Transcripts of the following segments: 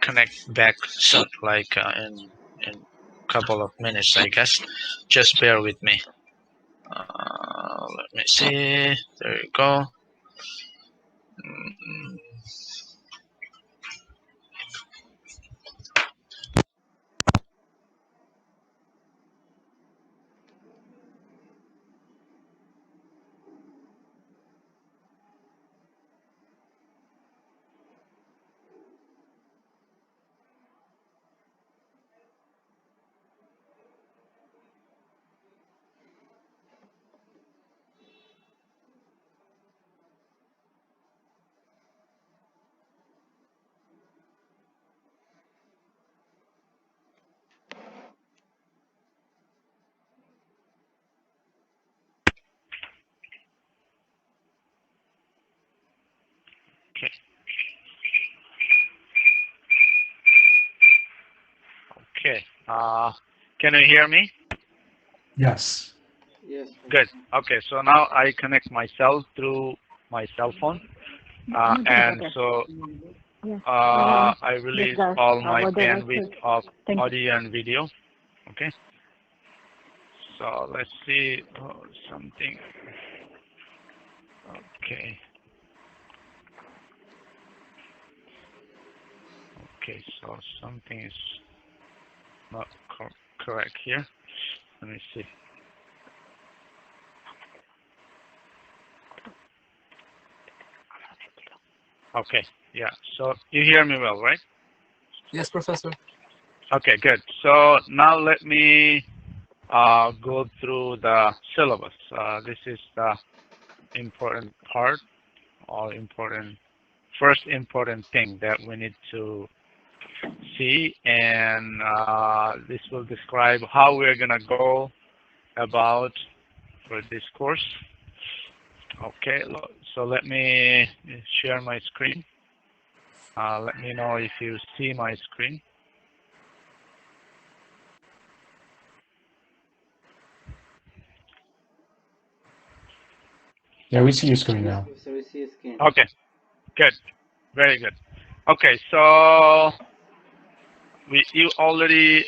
connect back soon, like in a couple of minutes, I guess. Just bear with me. Let me see. There you go. Mm, Okay. Okay. Can you hear me? Yes. Yes. Good. Okay. So now I connect myself through my cell phone, and so I release all my bandwidth of audio and video. Okay. So let's see something. Okay. Okay. So something is not correct here. Let me see. Okay. Yeah. So you hear me well, right? Yes, Professor. Okay. Good. So now let me go through the syllabus. This is the important part, or first important thing that we need to see, and this will describe how we're gonna go about for this course. Okay, so let me share my screen. Let me know if you see my screen. Yeah, we see your screen Yes, now. Professor, we see a scan. Okay, good, very good. Okay, so you already,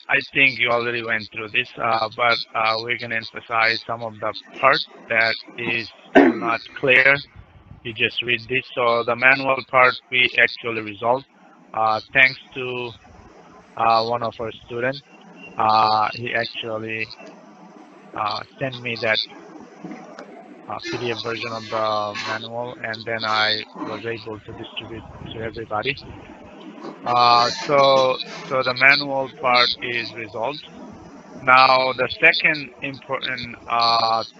I think you already went through this, but we're going to emphasize some of the part that is still not clear. You just read this. So the manual part we actually resolved thanks to one of our students. He actually sent me that PDF version of the manual, and then I was able to distribute to everybody. So the manual part is resolved. Now, the second important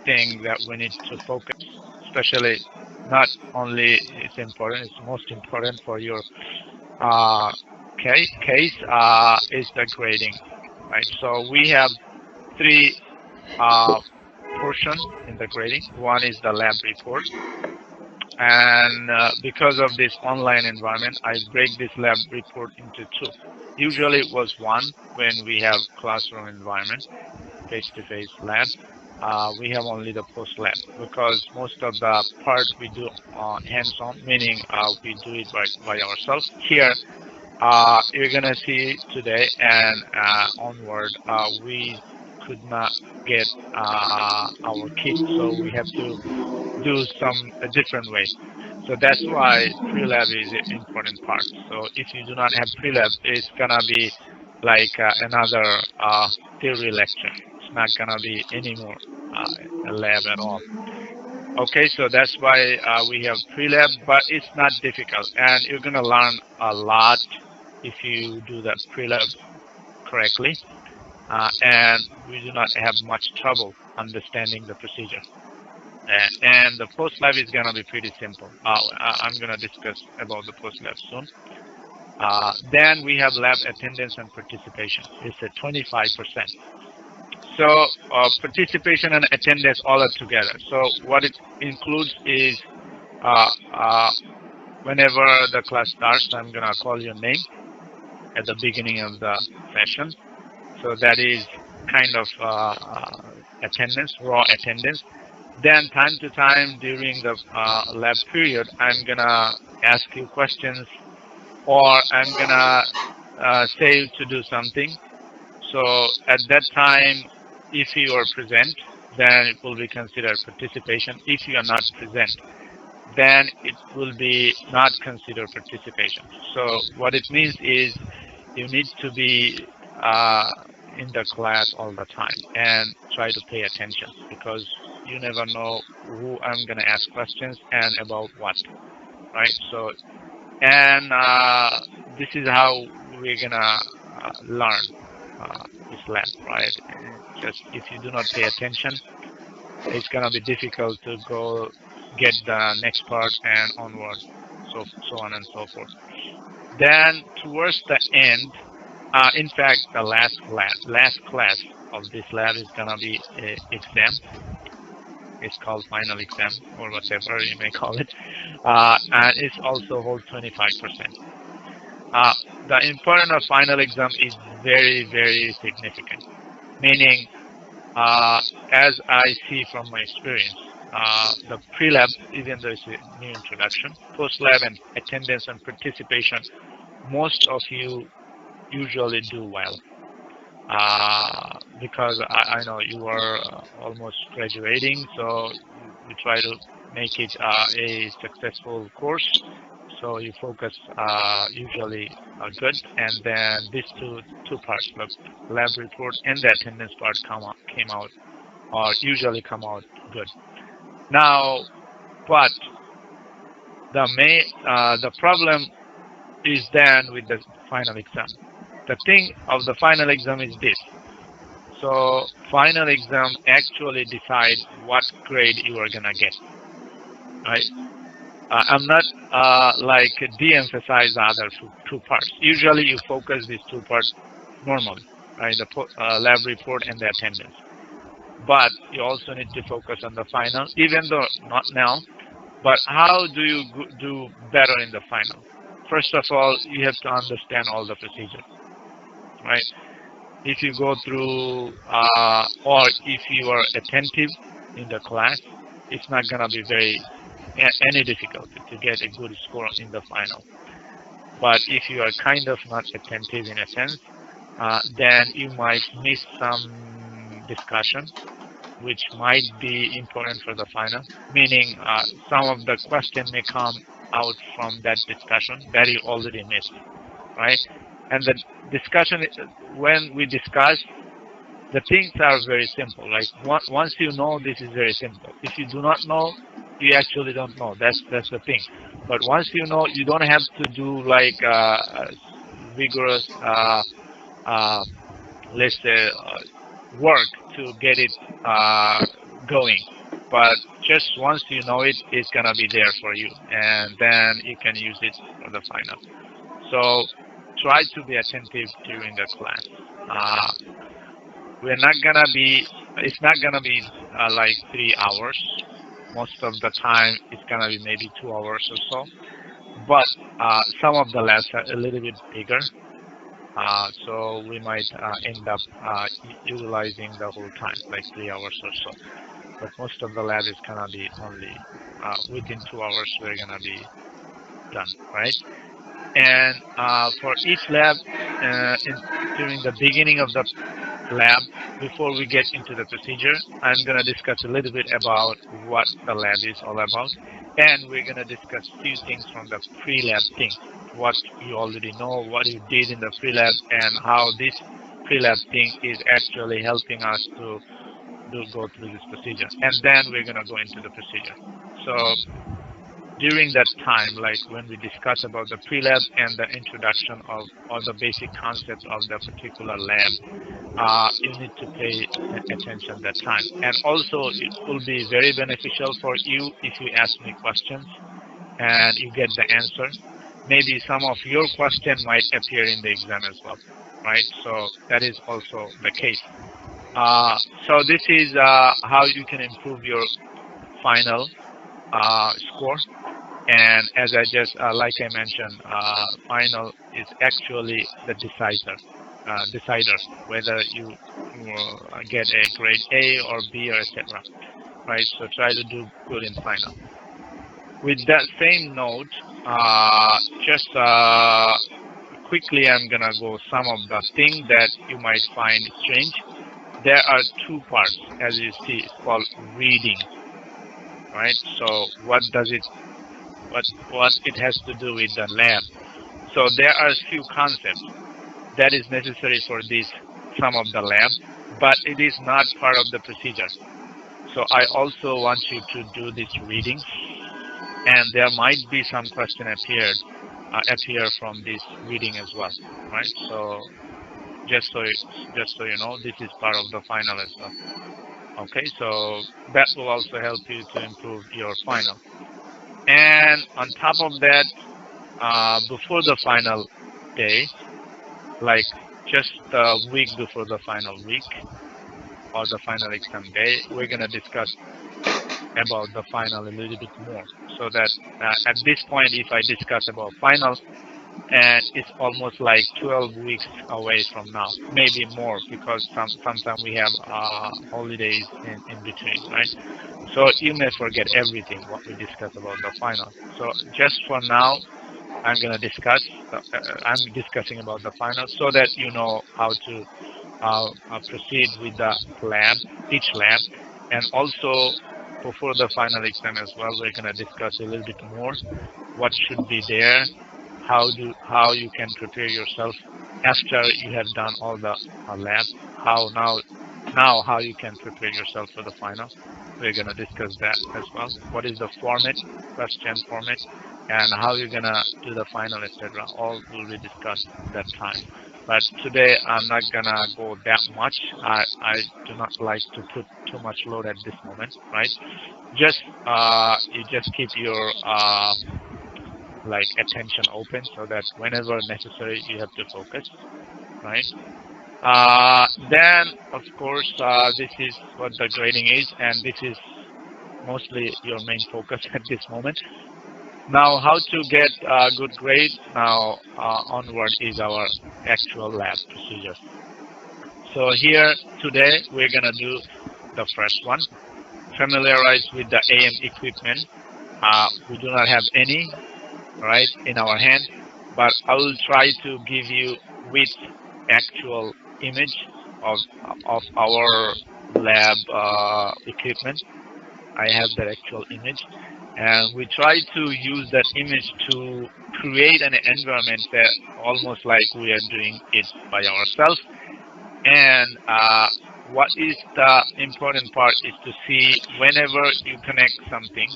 thing that we need to focus, especially not only it's important, it's most important for your uh, case, is the grading, right? So we have three uh, portion in the grading. One is the lab report. And because of this online environment, I break this lab report into two. Usually it was one when we have classroom environment, face-to-face lab. We have only the post-lab because most of the part we do hands-on, meaning we do it by ourselves. Here, you're gonna see today and onward, we could not get our kit, so we have to do a different way. So that's why pre-lab is an important part. So if you do not have pre-lab, it's gonna be like another theory lecture. It's not gonna be any more a lab at all. Okay, so that's why we have pre-lab, but it's not difficult, and you're gonna learn a lot if you do that pre-lab correctly, and we do not have much trouble understanding the procedure. And the post-lab is going to be pretty simple. I'm going to discuss about the post-lab soon. Then we have lab attendance and participation. It's at 25%. So participation and attendance all are together. So what it includes is uh, uh, whenever the class starts, I'm going to call your name at the beginning of the session. So that is kind of attendance, raw attendance. Then time to time during the lab period, I'm gonna ask you questions or I'm gonna say you to do something. So at that time, if you are present, then it will be considered participation. If you are not present, then it will be not considered participation. So what it means is you need to be uh, in the class all the time and try to pay attention, because you never know who I'm going to ask questions and about what, right? So, and this is how we're going to learn this lab, right? Just if you do not pay attention, it's going to be difficult to go get the next part and onward, so on and so forth. Then towards the end, in fact, the last class of this lab is going to be exam. It's called final exam, or whatever you may call it. And it's also hold 25%. Uh, the importance of final exam is very, very significant. Meaning, uh, as I see from my experience, the pre-lab, even though it's a new introduction, post-lab and attendance and participation, most of you usually do well. Because I know you are almost graduating, so you try to make it a successful course. So you focus usually good, and then these two parts, the lab report and the attendance part, came out or usually come out good. Now, but the problem is then with the final exam. The thing of the final exam is this. So final exam actually decide what grade you are gonna get, right? I'm not like de-emphasize the other two parts. Usually you focus these two parts normally, right? The lab report and the attendance. But you also need to focus on the final, even though not now. But how do you do better in the final? First of all, you have to understand all the procedures, right? If you go through, or if you are attentive in the class, it's not going to be any difficulty to get a good score in the final. But if you are kind of not attentive in a sense, then you might miss some discussion, which might be important for the final. Meaning, some of the question may come out from that discussion that you already missed, right? And the discussion, when we discuss, the things are very simple. Like once you know, this is very simple. If you do not know, you actually don't know. That's the thing. But once you know, you don't have to do like vigorous, uh, let's say, work to get it going. But just once you know it, it's gonna be there for you, and then you can use it for the final. So try to be attentive during the class. Uh, we're not gonna be it's not gonna be like 3 hours. Most of the time it's gonna be maybe 2 hours or so, but some of the labs are a little bit bigger, so we might end up utilizing the whole time, like 3 hours or so. But most of the lab is gonna be only within 2 hours we're gonna be done, right? And for each lab, during the beginning of the lab, before we get into the procedure, I'm going to discuss a little bit about what the lab is all about. And we're going to discuss few things from the pre-lab thing, what you already know, what you did in the pre-lab, and how this pre-lab thing is actually helping us to go through this procedure. And then we're going to go into the procedure. So during that time, like when we discuss about the pre-lab and the introduction of all the basic concepts of the particular lab, you need to pay attention that time. And also, it will be very beneficial for you if you ask me questions and you get the answer. Maybe some of your question might appear in the exam as well, right? So that is also the case. So this is how you can improve your final score. And as I just, like I mentioned, final is actually the decider whether you get a grade A or B or etc. Right? So try to do good in final. With that same note, just quickly, I'm gonna go some of the things that you might find strange. There are two parts, as you see. It's called reading, right? So what it has to do with the lab? So there are a few concepts that is necessary for this some of the lab, but it is not part of the procedure. So I also want you to do this reading, and there might be some question appear from this reading as well, right? So just so just so you know, this is part of the final as well. Okay, so that will also help you to improve your final. And on top of that, before the final day, like just a week before the final week or the final exam day, we're gonna discuss about the final a little bit more. So that at this point, if I discuss about final, and it's almost like 12 weeks away from now, maybe more, because sometimes we have holidays in between, right? So you may forget everything what we discussed about the final. So just for now, I'm discussing about the final so that you know how to proceed with the lab, each lab, and also before the final exam as well, we're going to discuss a little bit more what should be there, how you can prepare yourself after you have done all the lab, how now how you can prepare yourself for the final. We're going to discuss that as well. What is the format, question format, and how you're going to do the final, etc. All will be discussed that time. But today I'm not gonna go that much. I do not like to put too much load at this moment, right? Just you just keep your like attention open so that whenever necessary you have to focus, right? Then of course this is what the grading is, and this is mostly your main focus at this moment. Now, how to get a good grade now onward is our actual lab procedure. So here today we're gonna do the first one, familiarize with the AM equipment. We do not have any right in our hand, but I will try to give you with actual image of our lab equipment. I have that actual image, and we try to use that image to create an environment that almost like we are doing it by ourselves. And what is the important part is to see whenever you connect something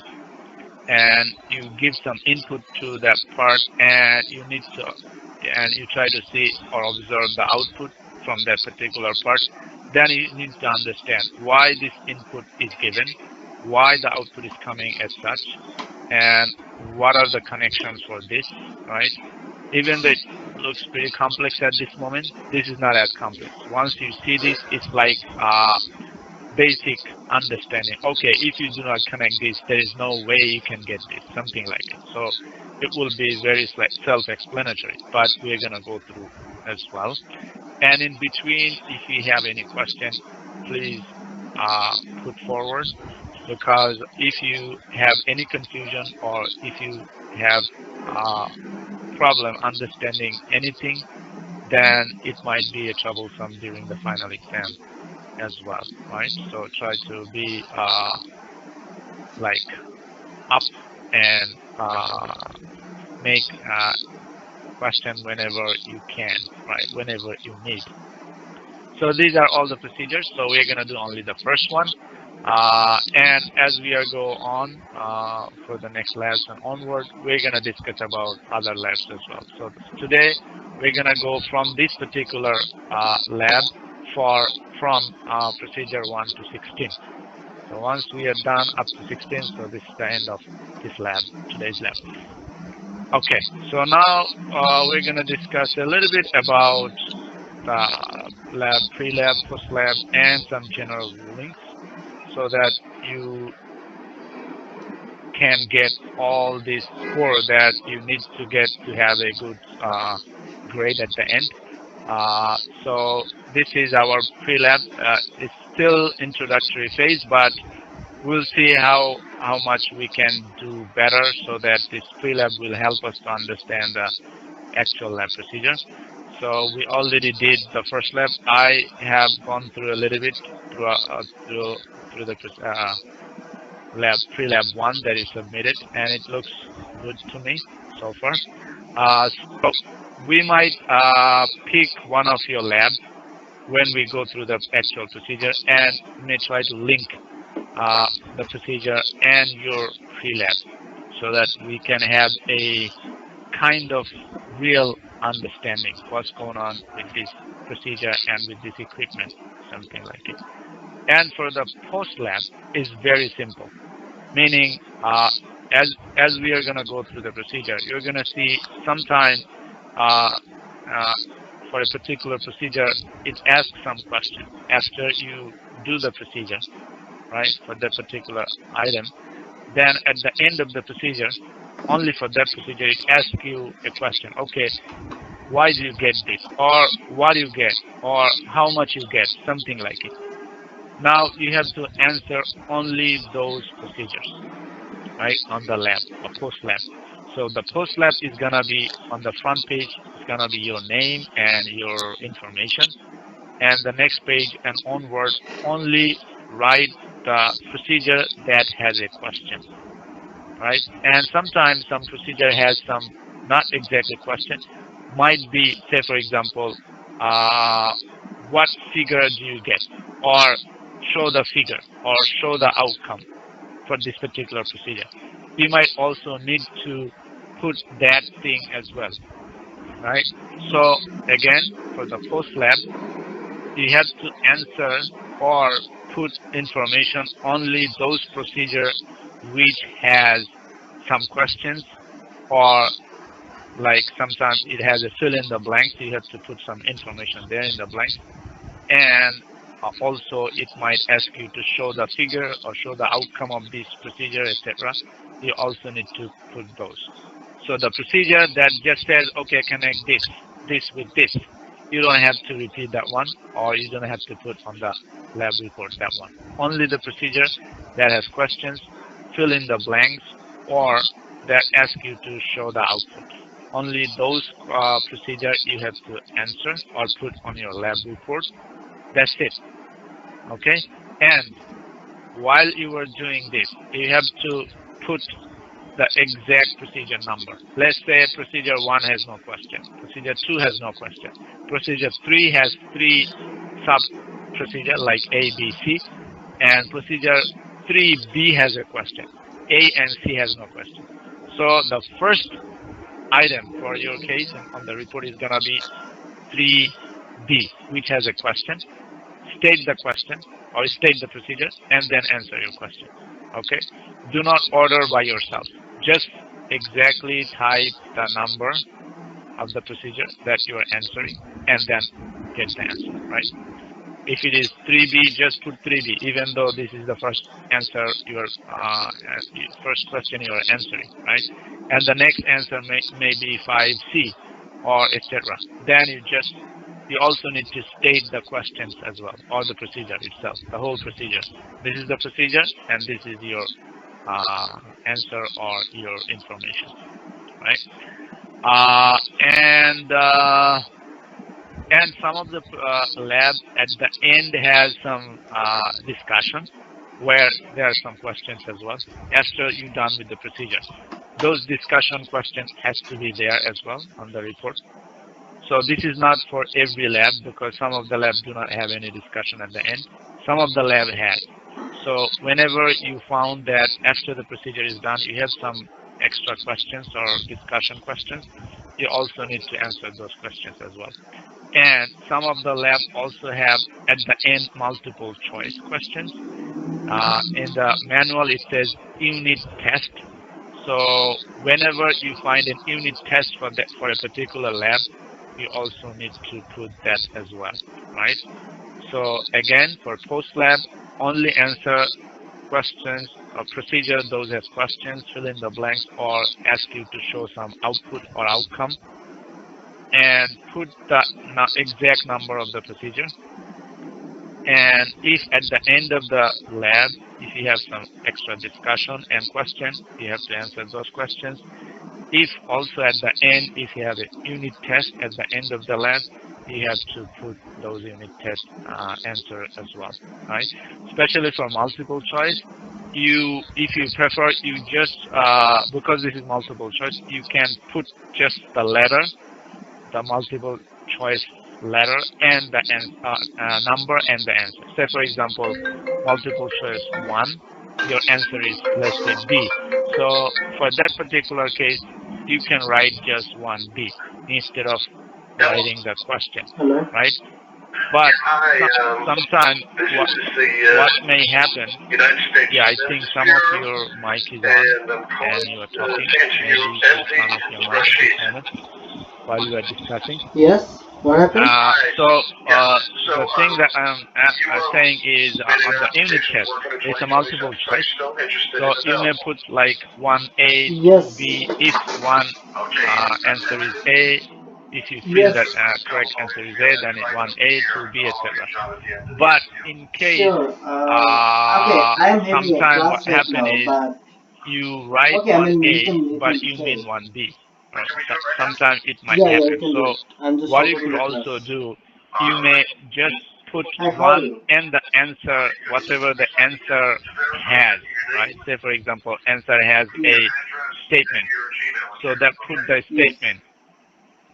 and you give some input to that part, and you try to see or observe the output from that particular part, then you need to understand why this input is given, why the output is coming as such, and what are the connections for this, right? Even though it looks pretty complex at this moment, this is not as complex. Once you see this, it's like basic understanding. Okay, if you do not connect this, there is no way you can get this, something like it. So it will be very self-explanatory, but we're going to go through as well. And in between, if you have any question, please put forward, because if you have any confusion or if you have problem understanding anything, then it might be a troublesome during the final exam as well, right? So try to be like up and make question whenever you can, right? Whenever you need. So these are all the procedures. So we're gonna do only the first one. And as we are go on for the next lesson onward, we're gonna discuss about other labs as well. So today we're gonna go from this particular lab from procedure 1 to 16. So once we are done up to 16, so this is the end of this lab, today's lab. Okay, so now we're gonna discuss a little bit about lab, pre-lab, post-lab, and some general rulings, so that you can get all this score that you need to get to have a good grade at the end. So this is our pre-lab. It's still introductory phase, but we'll see how much we can do better so that this pre-lab will help us to understand the actual lab procedure. So we already did the first lab. I have gone through a little bit through through the lab pre-lab one that is submitted, and it looks good to me so far. So we might pick one of your labs when we go through the actual procedure, and may try to link the procedure and your pre-lab so that we can have a kind of real understanding what's going on with this procedure and with this equipment, something like it. And for the post lab is very simple, meaning as we are going to go through the procedure, you're going to see sometime uh, uh, for a particular procedure, it asks some question after you do the procedure, right, for that particular item. Then at the end of the procedure, only for that procedure, it asks you a question. Okay, why do you get this? Or what do you get? Or how much you get? Something like it. Now you have to answer only those procedures, right, on the lab or post lab. So the post lab is gonna be on the front page. It's gonna be your name and your information, and the next page and onward only write the procedure that has a question, right? And sometimes some procedure has some not exactly question, might be, say for example, uh, what figure do you get, or show the figure, or show the outcome for this particular procedure. We might also need to put that thing as well, right? So again, for the post lab, you have to answer or put information only those procedure which has some questions, or like sometimes it has a fill in the blanks. You have to put some information there in the blanks. And also it might ask you to show the figure or show the outcome of this procedure, etc. You also need to put those. So the procedure that just says, okay, connect this with this, you don't have to repeat that one, or you don't have to put on the lab report that one. Only the procedure that has questions, fill in the blanks, or that ask you to show the output. Only those procedure you have to answer or put on your lab report. That's it. Okay? And while you are doing this, you have to put the exact procedure number. Let's say procedure 1 has no question. Procedure 2 has no question. Procedure 3 has 3 sub procedure like A, B, C. And procedure 3B has a question. A and C has no question. So the first item for your case on the report is going to be 3B, which has a question. State the question or state the procedure and then answer your question. Okay? Do not order by yourself. Just exactly type the number of the procedure that you are answering and then get the answer, right? If it is 3B, just put 3B, even though this is the first answer, your first question you are answering, right? And the next answer may be 5C or etc. Then you also need to state the questions as well, or the procedure itself, the whole procedure. This is the procedure, and this is your answer or your information, right? Uh, and uh, and some of the lab at the end has some discussion where there are some questions as well after you're done with the procedure. Those discussion questions has to be there as well on the report. So this is not for every lab because some of the labs do not have any discussion at the end. Some of the lab has. So whenever you found that after the procedure is done, you have some extra questions or discussion questions, you also need to answer those questions as well. And some of the lab also have at the end multiple choice questions. In the manual it says unit test. So whenever you find an unit test for a particular lab, you also need to put that as well, right? So again, for post lab, only answer questions or procedure those as questions, fill in the blanks, or ask you to show some output or outcome, and put the exact number of the procedure. And if at the end of the lab if you have some extra discussion and question, you have to answer those questions. If also at the end, if you have a unit test at the end of the lab, you have to put those unit test answer as well, right? Especially for multiple choice, if you prefer, you just because this is multiple choice, you can put just the letter, the multiple choice letter, and the number and the answer. Say for example, multiple choice 1, your answer is, let's say, B. So for that particular case, you can write just 1B instead of Yes. writing the question, Hello. right? But Hi. sometimes This is the what may happen, United States yeah, I think Census some of Bureau, your mic is on and I'm and calling you are to talking. answer Maybe your you should empty turn off your mic this spreadsheet. moment while you are discussing. Yes. What happened? Hi. So Yes. So the thing that I'm you saying is made on an the unit application to test, work on a it's a 2020 multiple census. Are choice. you still interested So in the you may bills? put like 1A, Yes. 2B, if one Okay. answer is A. If you feel Yes. that correct answer is A, then it 1A, 2B, etc. John, at the end of the But interview. in case Sure. Okay, I am having a sometime what class right happen now, is but you write okay, I mean 1A, you but can you say. mean 1B. Right? So, sometimes it might Yeah, yeah, you happen. can do So it. I'm just what you supporting could the also class. do, you may just put Hi, how are one you? and the answer, whatever the answer has, right? Say for example, answer has Yes. a statement. So that put the Yes. statement.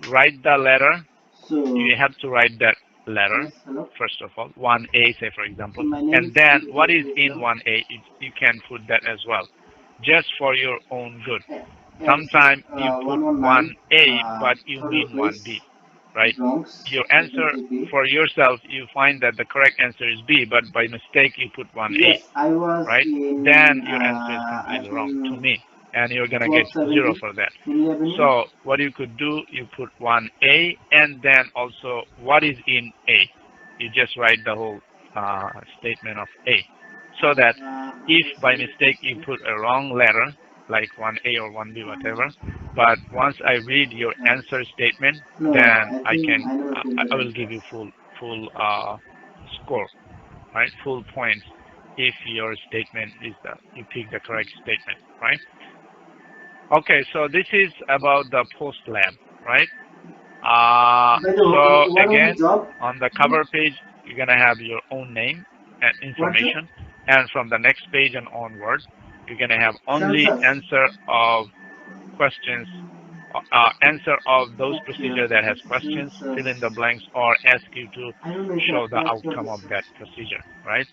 Write the letter. So, You have to write that letter yes, hello. first of all, 1A, say for example, So my name and is then what is in EE422. 1A, you can put that as well, just for your own good. It's Sometimes you put 119 1A, but you Third mean 1B, Place, right? Bronx, Your answer 723B. for yourself, you find that the correct answer is B, but by mistake you put 1A, Yes, I was right? Then in, your answer is I completely wrong to think, me, and you're gonna get 0 1270 for that. Finley Avenue. So what you could do, you put 1A, and then also what is in A. You just write the whole statement of A, so that if by mistake you 170. put a wrong letter, like 1A or 1B, whatever, but once I read your answer statement, No, then I I think can I never came to I that will give class. you full score, right? Full points if your statement is you pick the correct statement, right? Okay, so this is about the post lab, right? By the So what was the again, job? on the cover page, you're gonna have your own name and What job? information, and from the next page and onward, you're gonna have only Census. answer of questions, answer of those Okay, procedure okay, that has questions, fill in the census. blanks, or ask you to I don't know if I show the applied for outcome of this. that procedure, right?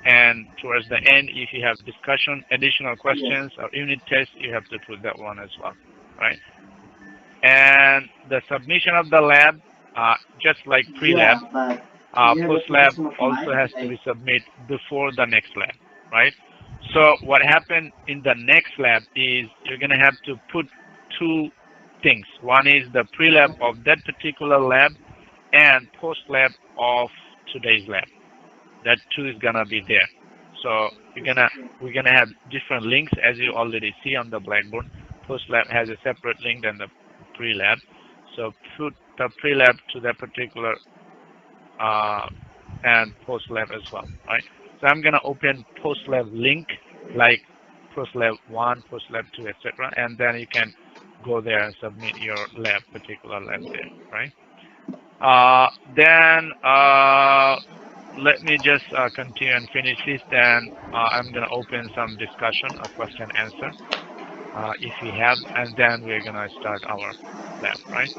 And towards the end, if you have discussion, additional Yes. questions, or unit tests, you have to put that one as well, right? And the submission of the lab, just like pre-lab, Yeah, but we have a post-lab profession of also mine, has to like, be submitted before the next lab, right? So what happened in the next lab is you're going to have to put two things. One is the pre-lab of that particular lab and post-lab of today's lab. That two is gonna be there. So okay. we're gonna have different links as you already see on the blackboard. Post lab has a separate link than the pre-lab. So put the pre-lab to that particular uh, and post lab as well, right? So I'm gonna open post lab link like post lab 1, post lab 2, etc. And then you can go there and submit your lab, particular lab there, right? Then let me just continue and finish this. Then I'm going to open some discussion, a question answer, if we have, and then we're going to start our lab, right?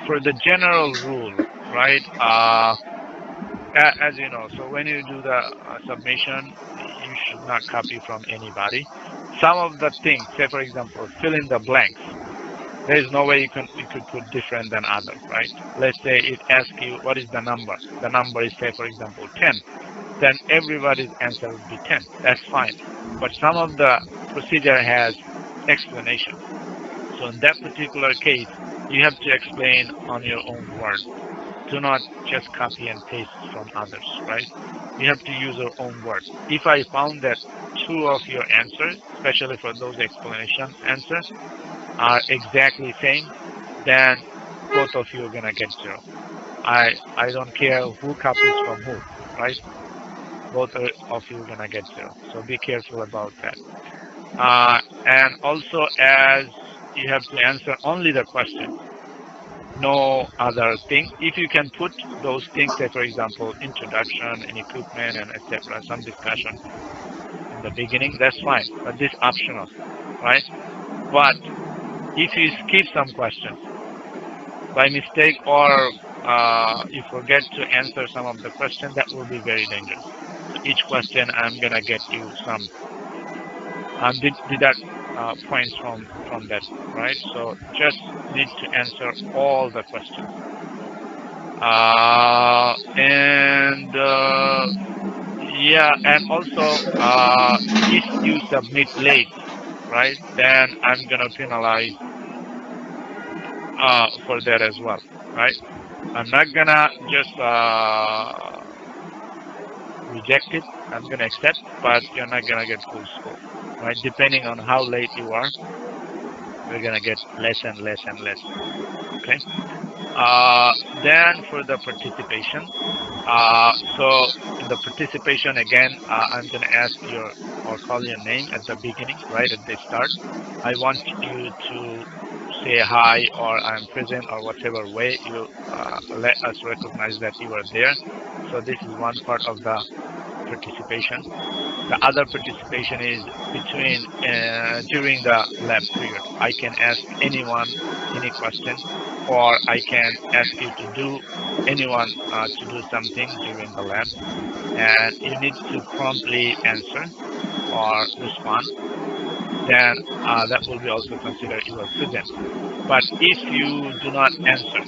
For the general rule, right? As you know, so when you do the submission, you should not copy from anybody. Some of the things, say for example, fill in the blanks. There is no way you could put different than other, right? Let's say it asks you what is the number. The number is, say for example, 10. Then everybody's answer would be 10. That's fine. But some of the procedure has explanation. So in that particular case, you have to explain on your own words. Do not just copy and paste from others, right? You have to use your own words. If I found that two of your answers, especially for those explanation answers, are exactly same, then both of you are gonna get 0. I don't care who copies from who, right? both of you are gonna get 0. So be careful about that. And also, as you have to answer only the question, no other thing. If you can put those things, say for example, introduction and equipment and etc., some discussion in the beginning, that's fine. But this optional, right? But if you skip some questions by mistake or you forget to answer some of the questions, that will be very dangerous. So each question, I'm gonna get you some deduct points from that, right? So just need to answer all the questions. And yeah, and also if you submit late, right, then I'm gonna penalize for that as well, right? I'm not gonna just reject it. I'm gonna accept, but you're not gonna get full score, right? Depending on how late you are, you're gonna get less and less and less. Okay. Then for the participation, so in the participation again, I'm gonna ask your or call your name at the beginning, right at the start. I want you to say hi or I'm present or whatever way you let us recognize that you are there. So this is one part of the participation. The other participation is between during the lab period. I can ask anyone any question, or I can ask you to do anyone to do something during the lab, and you need to promptly answer or respond. Then that will be also considered you are present. But if you do not answer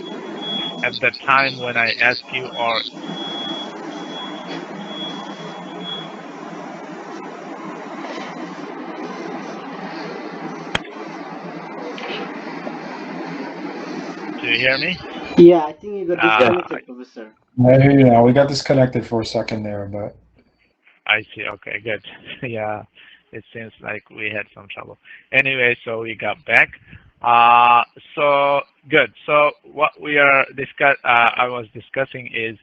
at the time when I ask you, or do you hear me? Yeah, I think you got Uh, disconnected, Professor. I hear you now. We got disconnected for a second there, but I see. Okay, good. Yeah, it seems like we had some trouble. Anyway, so we got back. Uh, so good. So what we are I was discussing is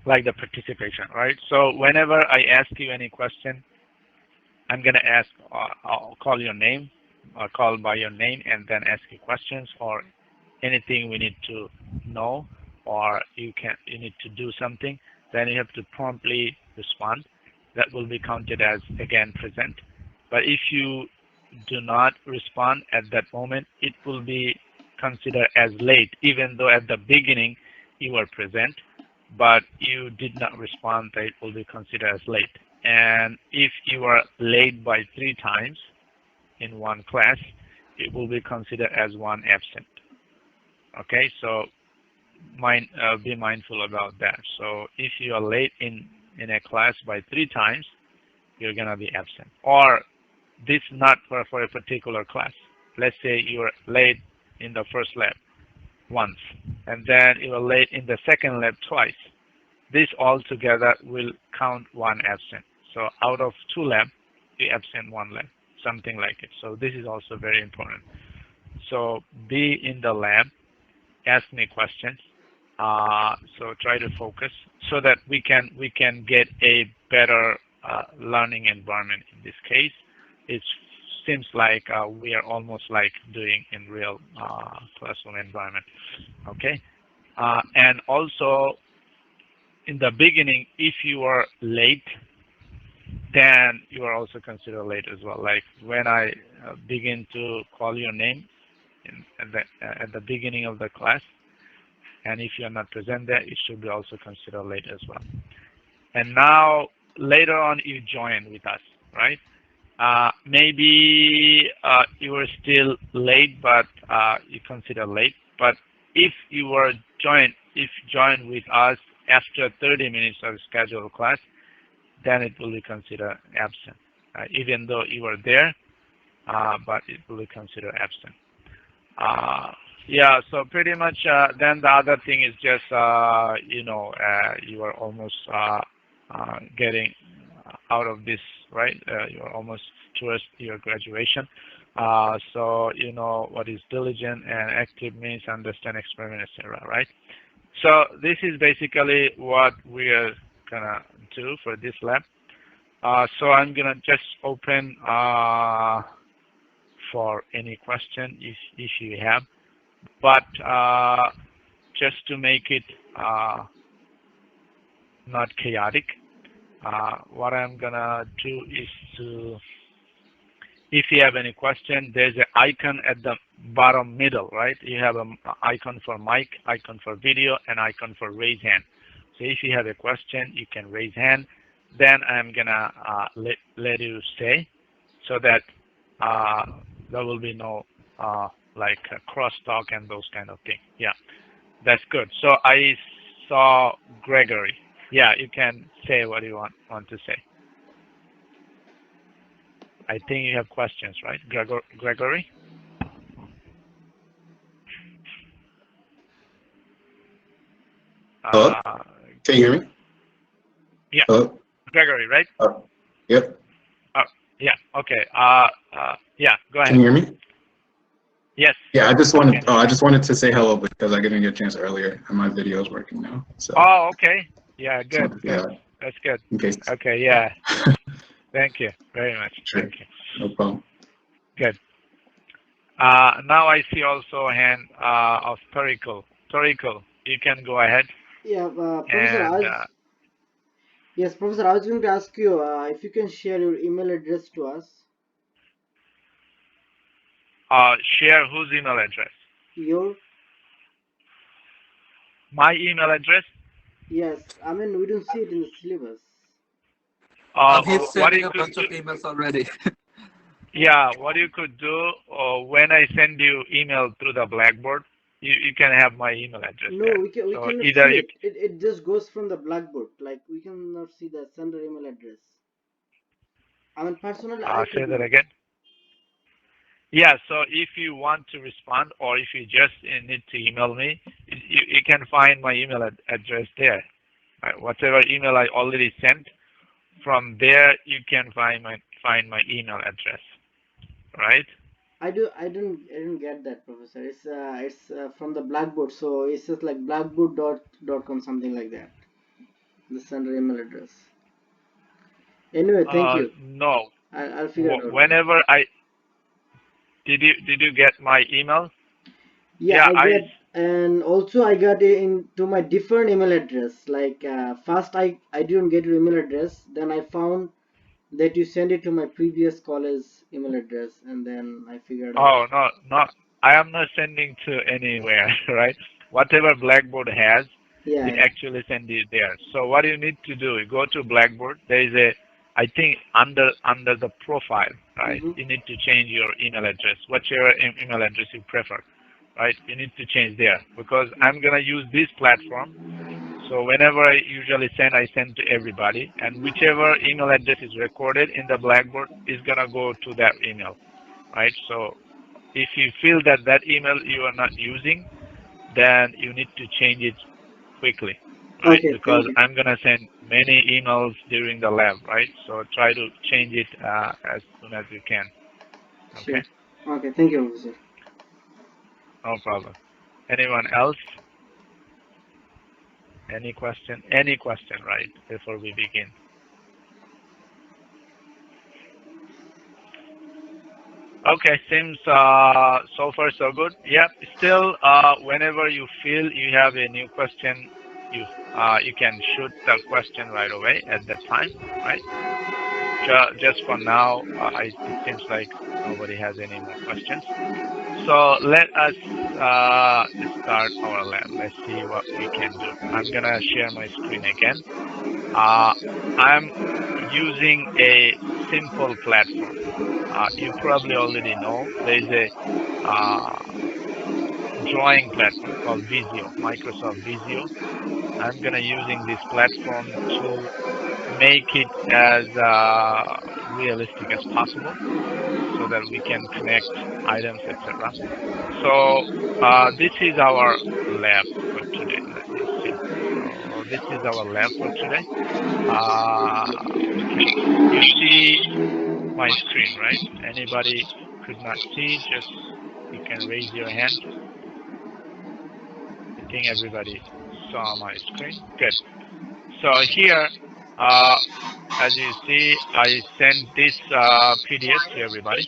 like the participation, right? So whenever I ask you any question, I'm gonna ask, I'll call your name, or call by your name, and then ask you questions or anything we need to know, or you need to do something. Then you have to promptly respond. That will be counted as again present. But if you do not respond at that moment, it will be considered as late, even though at the beginning you were present, but you did not respond. That it will be considered as late. And if you are late by 3 times in one class, it will be considered as one absent. Okay, so be mindful about that. So if you are late in a class by 3 times, you're gonna be absent. Or this not for a particular class. Let's say you are late in the first lab once, and then you are late in the second lab twice. This altogether will count one absent. So out of 2 labs, you absent 1 lab, something like it. So this is also very important. So be in the lab, ask me questions. So try to focus so that we can get a better learning environment. In this case, it seems like we are almost like doing in real classroom environment. Okay, and also in the beginning, if you are late, then you are also considered late as well. Like when I begin to call your name at the beginning of the class, and if you are not present there, it should be also considered late as well. And now later on you join with us, right? Maybe you were still late, but you consider late. But if you were joined with us after 30 minutes of scheduled class, then it will be considered absent, even though you were there, but it will be considered absent. Yeah, so pretty much then the other thing is just, you are almost getting out of this, right? You are almost towards your graduation. So you know what is diligent and active means, understand, experiment, etc., right? So this is basically what we are gonna EE422 for this lab. So I'm gonna just open for any question if you have, but just to make it not chaotic, what I'm gonna do is to, if you have any question, there's an icon at the bottom middle, right? You have an icon for mic, icon for video, and icon for raise hand. So if you have a question, you can raise hand. Then I'm gonna let you say, so that there will be no like crosstalk and those kind of things. Yeah, that's good. So I saw Gregory. Yeah, you can say what you want to say. I think you have questions, right, Gregory? Hello? Uh, Can you hear me? yeah, Hello? Gregory, right? Yep. Oh, yeah. Okay. Yeah. Go Can ahead. you hear me? Yes. Yeah, I just I wanted can hear I you. just wanted to say hello because I didn't get a chance earlier and my video is working now. So Oh, okay. Yeah. just Good. wanted, Good. yeah, That's good. in case. Okay. Yeah. Thank you very much. Sure. Thank you. No problem. Good. Now I see also a hand of Toriko. Toriko, you can go ahead Yeah, Professor, and yes, Professor, I was going to ask you if you can share your email address to us. share whose email address. Your, My email address. yes, I mean, we don't see it in the syllabus. He's What sending you a could bunch do. of emails already. Yeah, what you could do, when I send you email through the Blackboard, you can have my email address No, there. we So cannot either see you it. It just goes from the blackboard. Like we cannot see the sender email address. I mean, personally, I say could that not. again. Yeah, so if you want to respond or if you just need to email me, you can find my email address there. Right? Whatever email I already sent, from there you can find my email address. Right? I don't get that, Professor. It's from the blackboard, so it's just like blackboard.com something like that. The sender email address. Anyway, thank you. No. I'll figure it out then. Whenever I did you get my email? Yeah, Yeah, I I get, and also I got it into my different email address. Like first I didn't get your email address, then I found that you sent it to my previous college email address, and then I figured out. Oh, no, no. I am not sending to anywhere, right? Whatever Blackboard has, Yeah, it yeah. actually sends you there. So what you need to do, you go to Blackboard. There is a, I think under the profile, right? Mm-hmm. You need to change your email address, whichever email address you prefer, right? You need to change there because I'm gonna use this platform. So whenever I usually send, I send to everybody, and whichever email address is recorded in the Blackboard is gonna go to that email, right? So if you feel that that email you are not using, then you need to change it quickly, right? Okay, Because thank you. I'm gonna send many emails during the lab, right? So try to change it as soon as you can. Sure. Okay, Okay, thank you, Professor. no problem. Anyone else? Any question? Any question, right? Before we begin. Okay, seems so far so good. Yep. Still, whenever you feel you have a new question, you can shoot the question right away at that time, right? Just for now, it seems like nobody has any more questions. So let us start our lab. Let's see what we can do. I'm gonna share my screen again. Uh, I'm using a simple platform. You probably already know there's a drawing platform called Visio, Microsoft Visio. I'm gonna using this platform to make it as realistic as possible so that we can connect items, etc. So this is our lab for today. Let me see. So this is our lab for today. Okay. You see my screen, right? Anybody could not see, just you can raise your hand. I think everybody saw my screen. Good. So here As you see, I sent this PDF to everybody.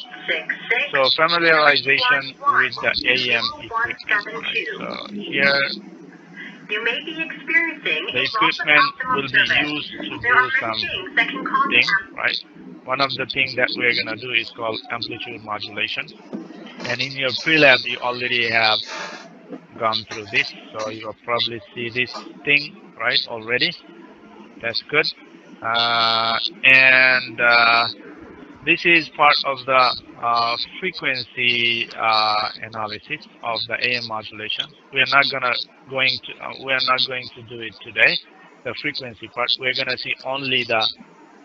So familiarization with the AM equipment, right? So here, You may be experiencing the a loss of equipment will optimum be service. used to There do are many some things that can cause things, right? One of the things that we're gonna do is called amplitude modulation. And in your pre-lab, you already have gone through this, so you'll probably see this thing, right, already. That's good. And this is part of the frequency analysis of the AM modulation. We are not going to do it today. The frequency part. We're gonna see only the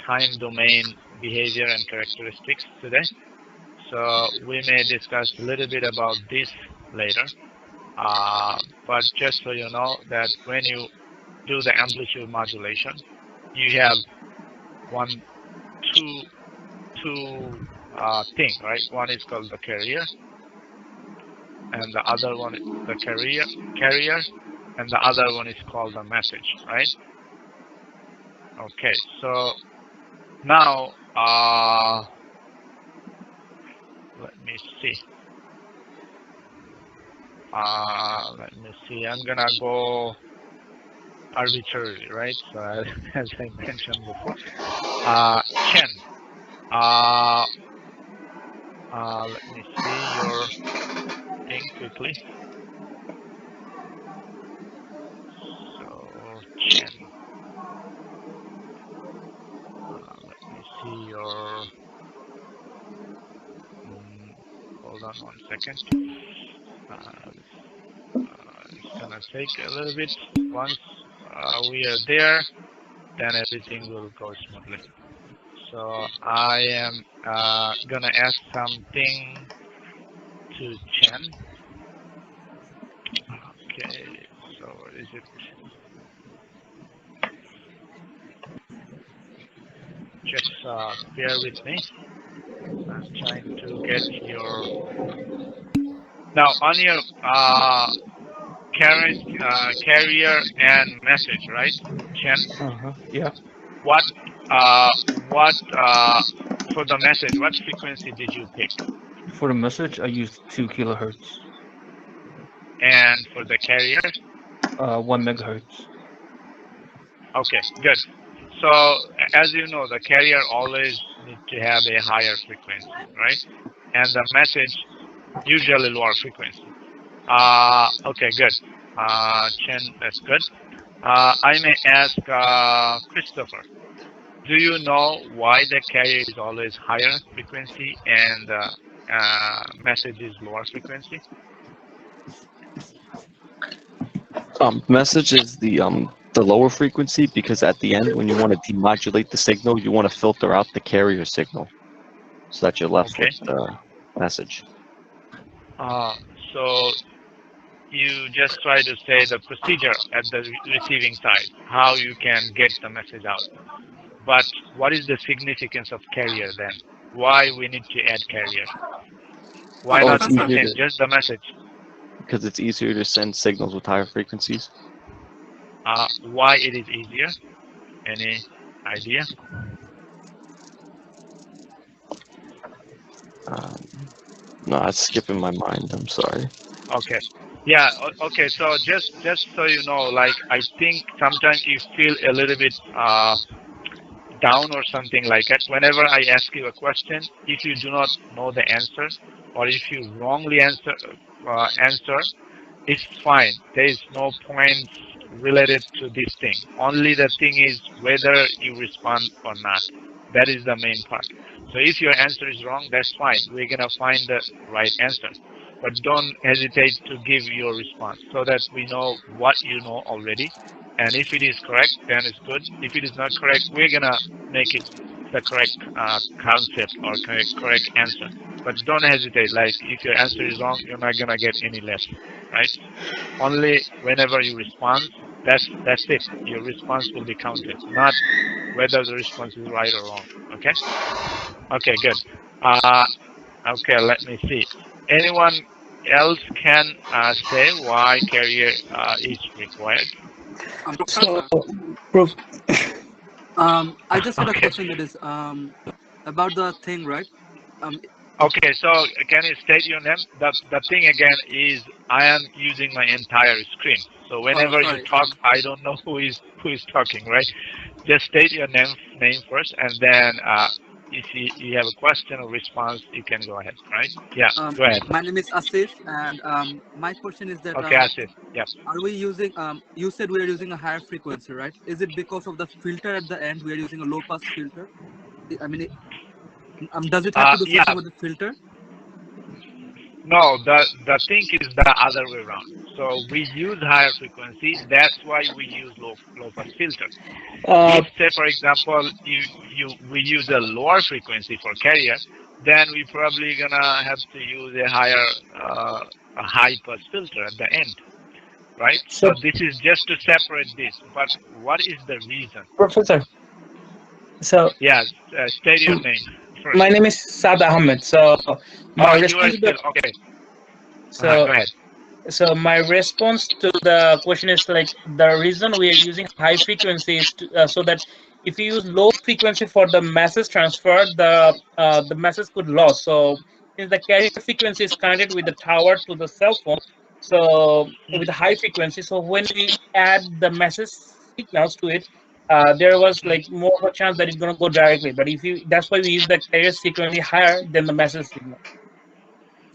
time domain behavior and characteristics today. So we may discuss a little bit about this later. But just so you know that when you do the amplitude modulation, you have one, two thing, right? One is called the carrier, and the other one the carrier, and the other one is called the message, right? Okay, so now let me see. Let me see. I'm gonna go arbitrarily, right? So as I mentioned before, Chen. Uh, let me see your thing quickly. So Chen. Let me see your. Hold on one second. It's gonna take a little bit. Once we are there, then everything will go smoothly. So I am gonna ask something to Chen. Okay, so what is it? Just bear with me. I'm trying to get your. Now on your carrier and message, right, Chen? Yeah. What uh, what for the message? What frequency did you pick? For the message, I used 2 kilohertz, And for the carrier? 1 megahertz. Okay, good. So as you know, the carrier always needs to have a higher frequency, right? And the message usually lower frequency. Okay, good. Chen, that's good. I may ask Christopher. Do you know why the carrier is always higher frequency and message is lower frequency? Message is the lower frequency because at the end, when you want to demodulate the signal, you want to filter out the carrier signal so that you're left Okay. with the message. So you just try to say the procedure at the receiving side, how you can get the message out. But what is the significance of carrier then? Why we need to add carrier? Why Oh, not it's easier send to just the message? because it's easier to send signals with higher frequencies. Why it is easier? Any idea? No, it's skipping my mind. I'm sorry. Okay. Yeah. Okay. So just so you know, like I think sometimes you feel a little bit down or something like that. Whenever I ask you a question, if you do not know the answer, or if you wrongly answer, it's fine. There is no points related to this thing. Only the thing is whether you respond or not. That is the main part. So if your answer is wrong, that's fine. We're gonna find the right answer. But don't hesitate to give your response so that we know what you know already. And if it is correct, then it's good. If it is not correct, we're gonna make it the correct concept or correct answer. But don't hesitate. Like if your answer is wrong, you're not gonna get any less, right? Only whenever you respond, that's it. Your response will be counted, not whether the response is right or wrong. Okay. Okay. Good. Uh, okay. Let me see. Anyone else can say why carrier is required? So, prof, I just had a Okay. question that is about the thing, right? Um, Okay, so can you state your name? The thing again is I am using my entire screen. So oh, whenever you sorry. talk, I don't know who is talking, right? Just state your name first, and then if you have a question or response, you can go ahead, right? Yeah, go ahead. My name is Asif, and my question is that Okay, Asif. Yeah. are we using? You said we are using a higher frequency, right? Is it because of the filter at the end? We are using a low pass filter. I mean, does it have to do Yeah. something with the filter? No, the thing is the other way around. So we use higher frequency. That's why we use low pass filter. If, say, for example, we use a lower frequency for carrier, then we probably gonna have to use a high pass filter at the end, right? So, So this is just to separate this. But what is the reason? Professor, so Yes, state your um, name first. my name is Saad Ahmed. So my Oh, you are response to the still okay. Go so ahead. so my response to the question is like the reason we are using high frequency is so that if you use low frequency for the message transfer, the message could lose. So since the carrier frequency is connected with the tower to the cell phone, so with the high frequency, so when we add the message signals to it, there was like more of a chance that it's gonna go directly. But if you, that's why we use the carrier frequency higher than the message signal.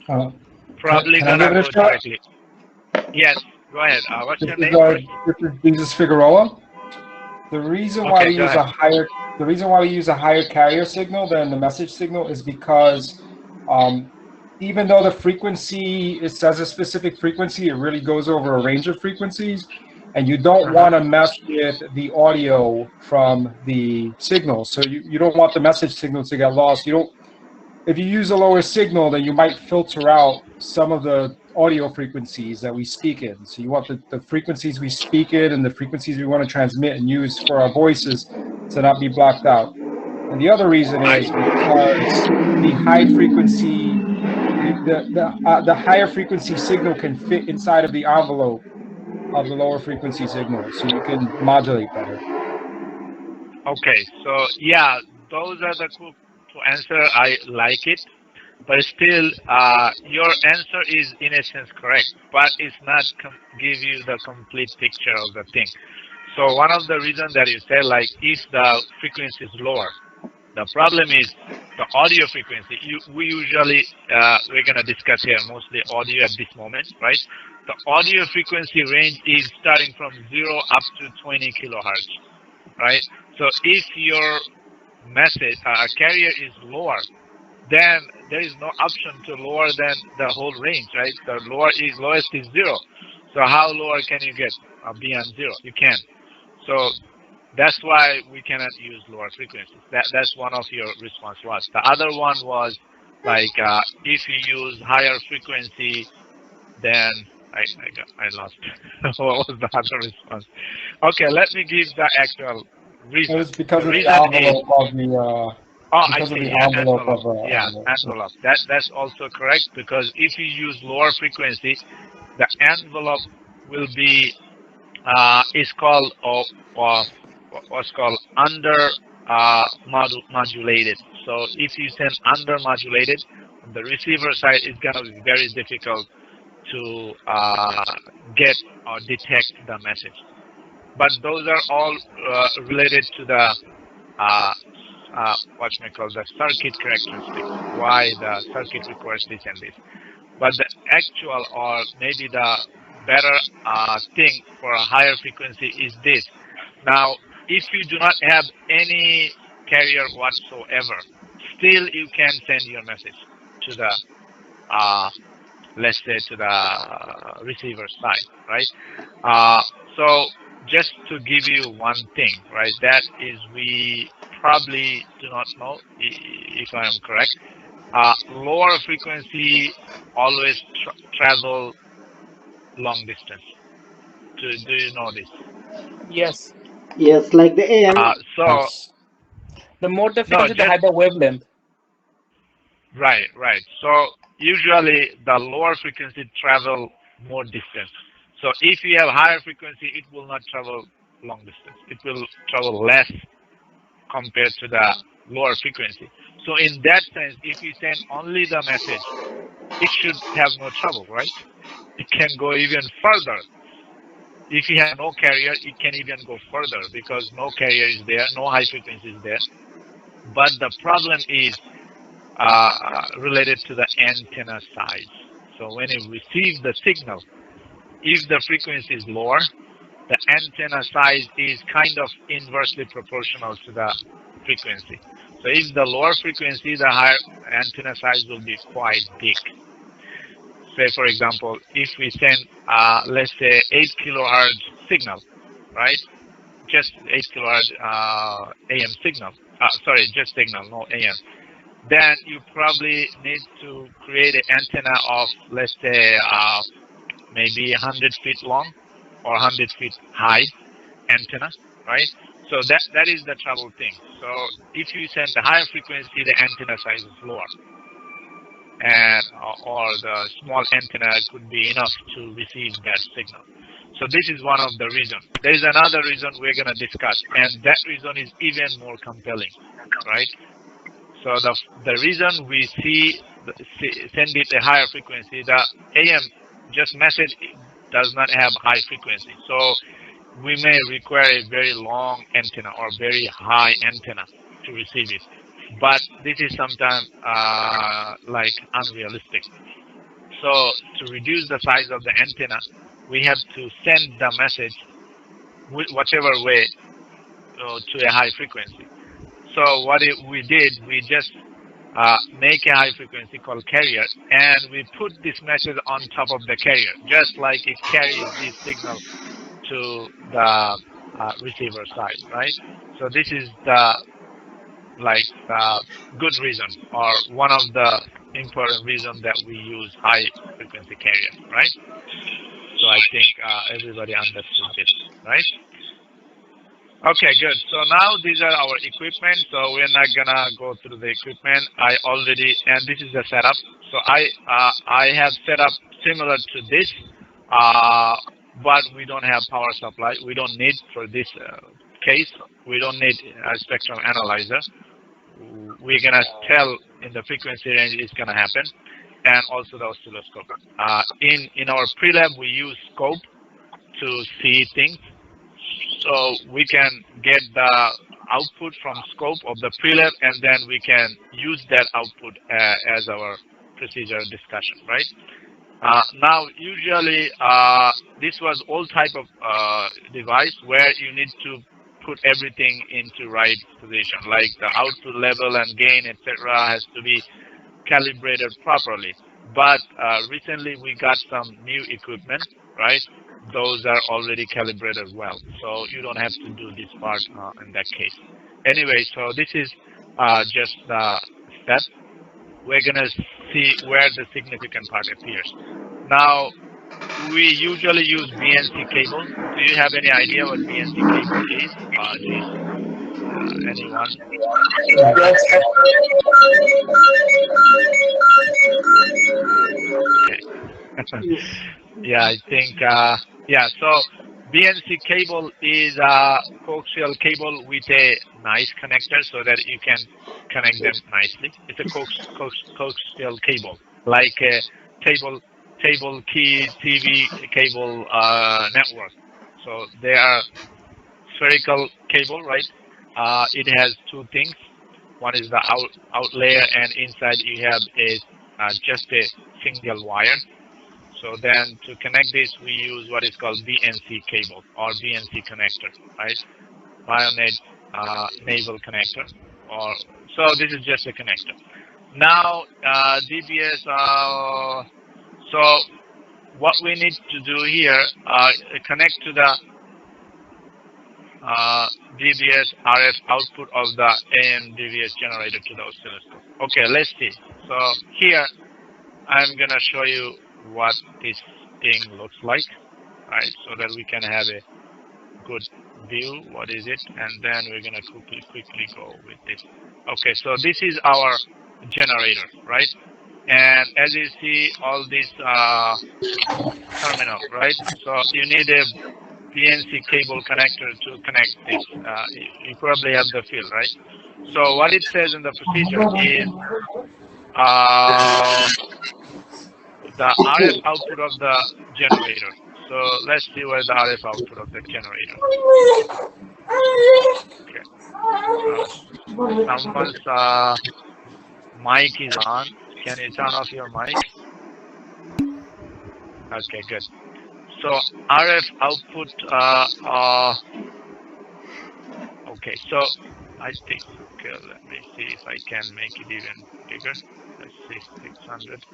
Uh, Probably can I give gonna it a go shot? directly. Yes, go ahead. What's This your is name first? Jesus Figueroa. The reason why Okay, we go use ahead. a higher the reason why we use a higher carrier signal than the message signal is because um, even though the frequency it says a specific frequency, it really goes over a range of frequencies, and you don't Uh-huh. want to mess with the audio from the signal. So you don't want the message signal to get lost. You don't if you use a lower signal, then you might filter out some of the audio frequencies that we speak in. So you want the frequencies we speak in and the frequencies we want to transmit and use for our voices to not be blocked out. And the other reason I is because the high frequency, the higher frequency signal can fit inside of the envelope of the lower frequency signal, so you can modulate better. Okay, so yeah, those are the cool to answer. I like it, but still, your answer is in a sense correct, but it's not give you the complete picture of the thing. So one of the reasons that you said, like, if the frequency is lower, the problem is the audio frequency. We usually we're gonna discuss here mostly audio at this moment, right? The audio frequency range is starting from 0 up to 20 kilohertz, right? So if your message carrier is lower, then there is no option to lower than the whole range, right? The lowest is 0. So how lower can you get beyond 0? You can. So that's why we cannot use lower frequencies. That's one of your response was. The other one was like if you use higher frequency, then I lost. What was the other response? Okay, let me give the actual It reason. was because The of the reason is envelope of the oh, I because of see. the Yeah, envelope envelope. of the Yeah, envelope. envelope. That's also correct because if you use lower frequency, the envelope will be is called what's called under modulated. So if you send under modulated on the receiver side, it's gonna be very difficult to get or detect the message. But those are all related to the what we call the circuit characteristics. Why the circuit requires this and this. But the actual or maybe the better thing for a higher frequency is this. Now, if you do not have any carrier whatsoever, still you can send your message to the uh, let's say to the receiver side, right? So just to give you one thing, right? That is we probably do not know if I am correct. Lower frequency always travel long distance. Do you know this? Yes. Yes, like the AM. So Yes. The more the no, frequency, the just higher the wavelength. right. So usually the lower frequency travel more distance. So if you have higher frequency, it will not travel long distance. It will travel less compared to the lower frequency. So in that sense, if you send only the message, it should have no trouble, right? It can go even further. If you have no carrier, it can even go further because no carrier is there, no high frequency is there. But the problem is related to the antenna size. So when you receive the signal, if the frequency is lower, the antenna size is kind of inversely proportional to the frequency. So if the lower frequency, the higher antenna size will be quite big. Say, for example, if we send, let's say, 8 kilohertz signal, right? Just 8 kilohertz AM signal. Sorry, just signal, no AM. Then you probably need to create an antenna of, let's say, maybe 100 feet long or 100 feet high antenna, right? So that is the trouble thing. So if you send the higher frequency, the antenna size is lower, and or the small antenna could be enough to receive that signal. So this is one of the reasons. There is another reason we're going to discuss, and that reason is even more compelling, right? So the reason we send it a higher frequency, the AM just message does not have high frequency. So we may require a very long antenna or very high antenna to receive it. But this is sometimes like unrealistic. So to reduce the size of the antenna, we have to send the message whichever way to a high frequency. So what we did, we just make a high frequency called carrier, and we put this message on top of the carrier, just like it carries this signal to the receiver side, right? So this is the good reason, or one of the important reason that we use high frequency carrier, right? So I think everybody understood this, right? Okay, good. So now these are our equipment. So we're not gonna go through the equipment. I already, and this is the setup. So I have set up similar to this, but we don't have power supply. We don't need for this case. We don't need a spectrum analyzer. We're gonna tell in the frequency range it's gonna happen, and also the oscilloscope. In our pre-lab we use scope to see things. So we can get the output from scope of the pre-lab, and then we can use that output as our procedure discussion, right? Now, usually, this was all type of device where you need to put everything into right position, like the output level and gain, etc., has to be calibrated properly. But recently, we got some new equipment, right? Those are already calibrated well, so you don't have to do this part in that case. Anyway, so this is just the step. We're gonna see where the significant part appears. Now, we usually use BNC cable. Do you have any idea what BNC cable is? Anyone? Okay. Yes. Yeah, I think, yeah, so BNC cable is a coaxial cable with a nice connector so that you can connect them nicely. It's a coaxial cable, like a table key TV cable network. So they are spherical cable, right? It has two things. One is the out layer, and inside you have a just a single wire. So then to connect this, we use what is called BNC cable or BNC connector, right? Bionet naval connector. Or so this is just a connector. Now DBS. So what we need to do here, connect to the DBS RF output of the AM DBS generator to the oscilloscope. Okay, let's see. So here I'm gonna show you what this thing looks like, right? So that we can have a good view. What is it? And then we're gonna quickly go with this. Okay, so this is our generator, right? And as you see, all these terminal, right? So you need a PNC cable connector to connect this. You probably have the feel, right? So what it says in the procedure is the RF output of the generator. So let's see where the RF output of the generator. Okay. Someone's mic is on. Can you turn off your mic? Okay, good. So RF output. Okay, so I think. Okay, let me see if I can make it even bigger. Let's see, 600.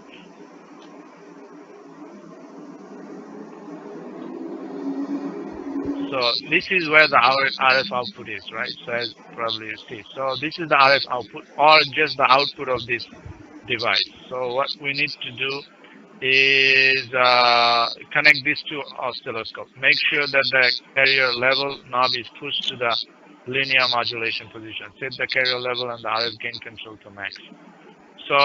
So this is where the RF output is, right? So as probably you see. So this is the RF output or just the output of this device. So what we need to do is connect these two oscilloscopes. Make sure that the carrier level knob is pushed to the linear modulation position. Set the carrier level and the RF gain control to max. So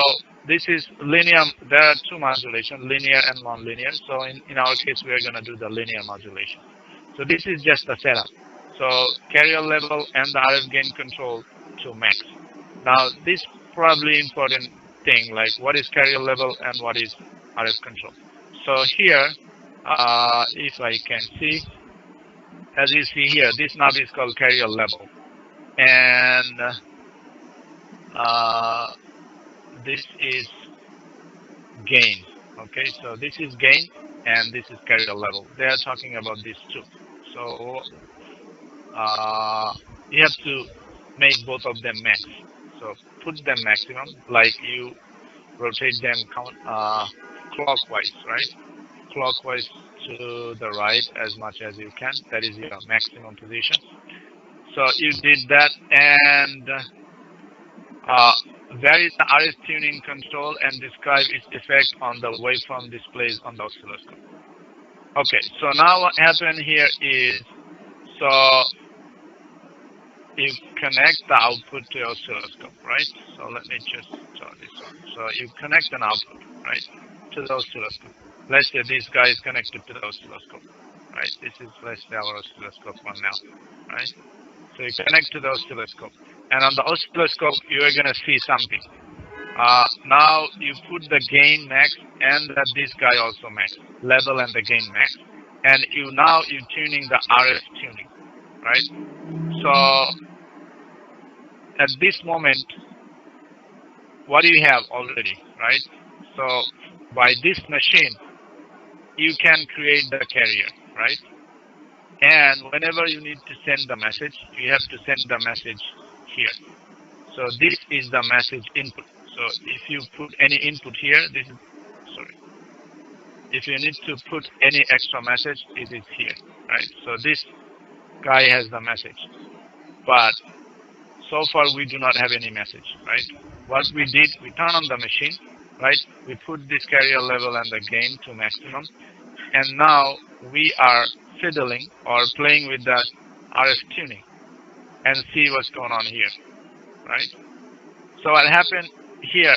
this is linear. There are two modulations, linear and non-linear. So in our case, we are going to do the linear modulation. So this is just a setup. So carrier level and the RF gain control to max. Now this probably important thing, like what is carrier level and what is RF control. So here, if I can see, as you see here, this knob is called carrier level, and this is gain. Okay, so this is gain and this is carrier level. They are talking about these two. So you have to make both of them max. So put them maximum, like you rotate them clockwise, right? Clockwise to the right as much as you can. That is your maximum position. So you did that, and vary the RF tuning control and describe its effect on the waveform displays on the oscilloscope. Okay, so now what happened here is, so you connect the output to your oscilloscope, right? So let me just turn this on. So you connect an output, right, to the oscilloscope. Let's say this guy is connected to the oscilloscope, right? This is, let's say, our oscilloscope one now, right? So you connect to the oscilloscope, and on the oscilloscope, you are going to see something. Now you put the gain max and this guy also max, level and the gain max, and now you're tuning the RF tuning, right? So at this moment, what do you have already, right? So by this machine, you can create the carrier, right? And whenever you need to send the message, you have to send the message here. So this is the message input. So if you put any input here, this is, sorry. If you need to put any extra message, it is here, right? So this guy has the message. But so far we do not have any message, right? What we did, we turn on the machine, right? We put this carrier level and the gain to maximum. And now we are fiddling or playing with the RF tuning and see what's going on here, right? So what happened here,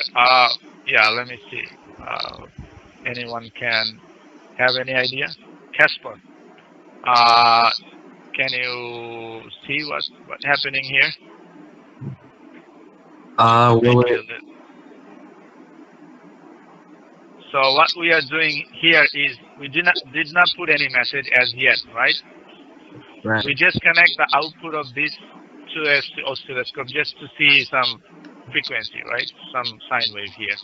yeah, let me see. Anyone can have any idea? Casper, can you see what's happening here? So what we are doing here is we did not put any message as yet, right? Right. We just connect the output of this to the oscilloscope just to see some frequency, right? Some sine wave here.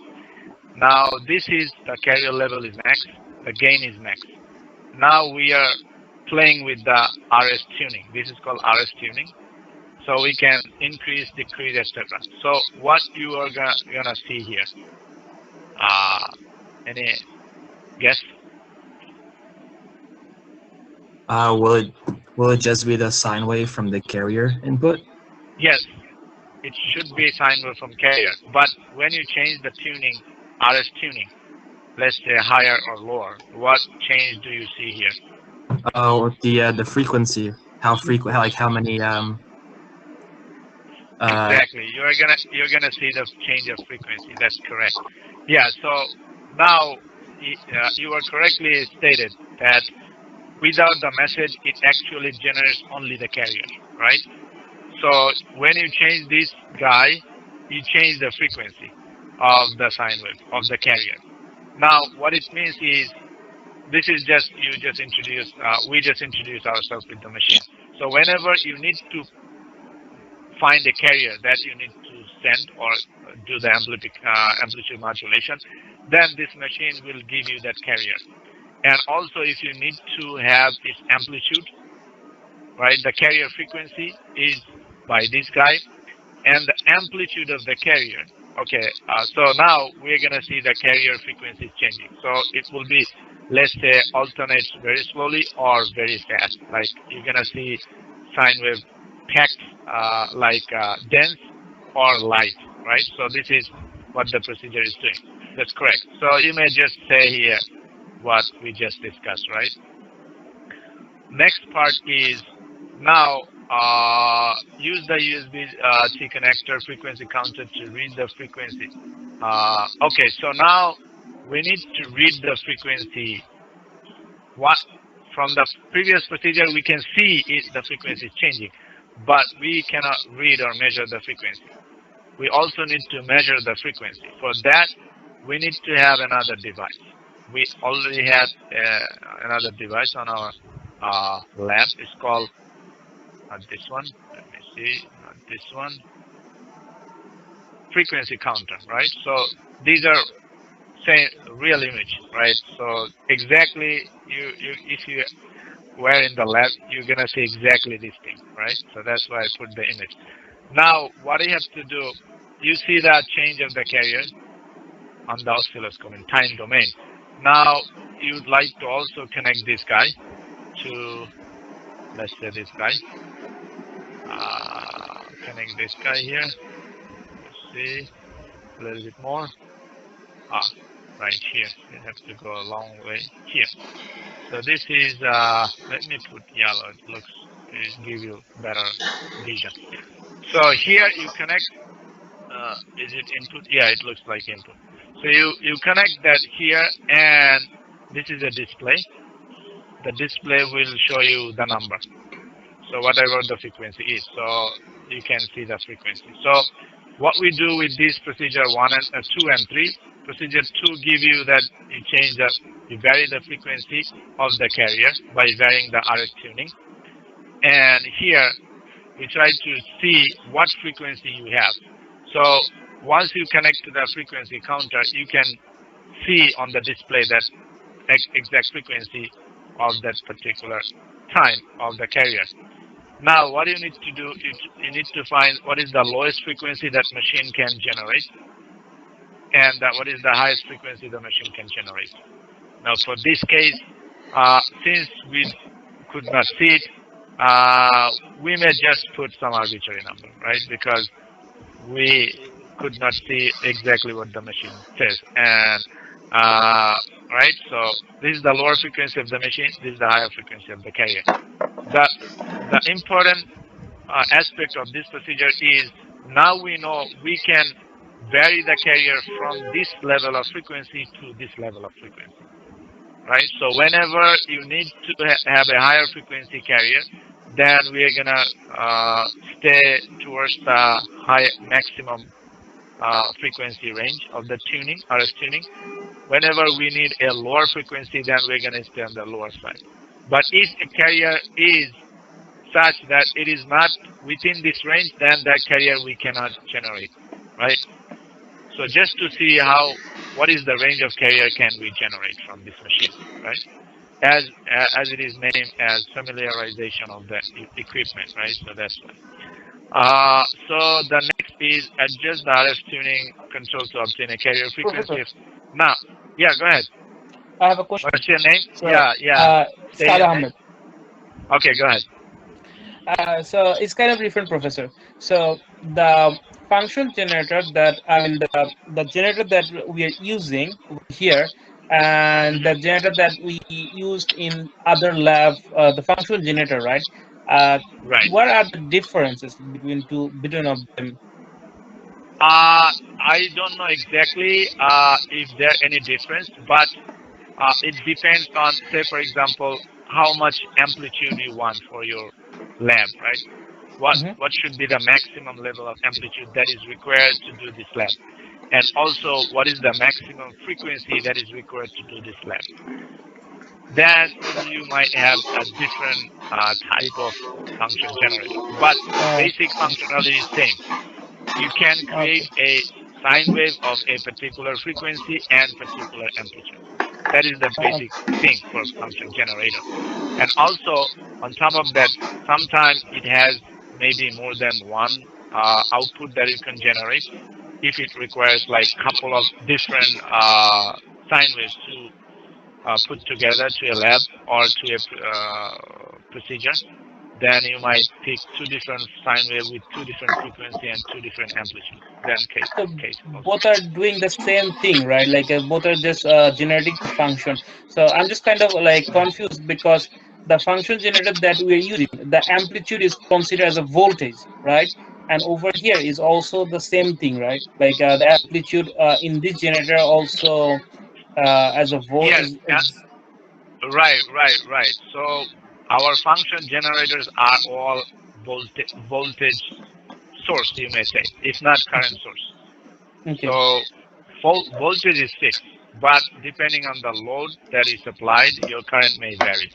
Now this is the carrier level is max, the gain is max. Now we are playing with the RF tuning. This is called RF tuning. So we can increase, decrease, etc. So what you are gonna see here? Any guess? Will it just be the sine wave from the carrier input? Yes, it should be a sine wave from carrier. But when you change the tuning, RF tuning, let's say higher or lower, what change do you see here? Oh, the frequency. How frequent? Like how many? Exactly. You're gonna see the change of frequency. That's correct. Yeah. So now you are correctly stated that without the message, it actually generates only the carrier, right? So when you change this guy, you change the frequency of the sine wave of the carrier. Now, what it means is this is just we just introduce ourselves with the machine. So whenever you need to find a carrier that you need to send or do the amplitude modulation, then this machine will give you that carrier. And also, if you need to have its amplitude, right, the carrier frequency is by this guy, and the amplitude of the carrier. Okay, so now we're gonna see the carrier frequency changing. So it will be, let's say, alternates very slowly or very fast. Like you're gonna see sine wave packed dense or light, right? So this is what the procedure is doing. That's correct. So you may just say here what we just discussed, right? Next part is now use the USB-C connector frequency counter to read the frequency. Okay, so now we need to read the frequency. What from the previous procedure we can see the frequency is changing, but we cannot read or measure the frequency. We also need to measure the frequency. For that, we need to have another device. We already had another device on our lab. It's called, not this one, let me see, not this one, frequency counter, right? So these are same real image, right? So exactly, if you were in the lab, you're gonna see exactly this thing, right? So that's why I put the image. Now, what you have to do, you see that change of the carrier on the oscilloscope in time domain. Now, you'd like to also connect this guy to, let's say, this guy. Connect this guy here. Let's see a little bit more. Right here. You have to go a long way here. So this is, let me put yellow. It give you better vision. So here you connect. Is it input? Yeah, it looks like input. So you connect that here, and this is a display. The display will show you the number. So whatever the frequency is, so you can see the frequency. So what we do with this procedure 2 and 3, procedure 2 give you that you vary the frequency of the carrier by varying the RF tuning. And here we try to see what frequency you have. So once you connect to the frequency counter, you can see on the display that exact frequency of that particular time of the carrier. Now, what you need to do is you need to find what is the lowest frequency that machine can generate, and what is the highest frequency the machine can generate. Now, for this case, since we could not see it, we may just put some arbitrary number, right? Because we could not see exactly what the machine says. And right, so this is the lower frequency of the machine. This is the higher frequency of the carrier. The important aspect of this procedure is now we know we can vary the carrier from this level of frequency to this level of frequency, right? So whenever you need to have a higher frequency carrier, then we are gonna stay towards the high maximum frequency range of the tuning, RF tuning. Whenever we need a lower frequency, then we're gonna stay on the lower side. But if a carrier is such that it is not within this range, then that carrier we cannot generate, right? So just to see what is the range of carrier can we generate from this machine, right? As it is named as familiarization of the equipment, right? So that's why. So the next is adjust the RF tuning control to obtain a carrier frequency. Professor, Now, yeah, go ahead. I have a question. What's your name? So, Yeah. Say Saad your name. Ahmed. Okay, go ahead. So it's kind of different, Professor. So the function generator that the generator that we are using here, and the generator that we used in other lab, the functional generator, right? Right. What are the differences between of them? I don't know exactly if there any difference, but it depends on, say, for example, how much amplitude you want for your lab, right? What should be the maximum level of amplitude that is required to do this lab? And also, what is the maximum frequency that is required to do this lab? Then you might have a different type of function generator. But basic functionality is same. You can create Okay. a sine wave of a particular frequency and particular amplitude. That is the basic thing for function generator. And also, on top of that, sometimes it has maybe more than one output that you can generate if it requires like couple of different sine waves to put together to a lab or to a procedure. Then you might pick two different sine wave with two different frequency and two different amplitude. Then So case also. both are doing the same thing, right? Like both are just generating the function. So I'm just kind of like confused because the function generator that we're using, the amplitude is considered as a voltage, right? And over here is also the same thing, right? Like the amplitude in this generator also as a Yes, is right. So our function generators are all voltage source, you may say, if not current source. okay. So voltage is fixed, but depending on the load that is applied, your current may vary.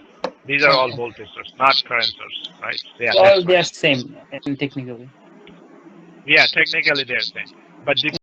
These are all Okay. voltage source, not current source, right? So yeah, So that's all why. they are same and technically. Yeah, technically they're same, but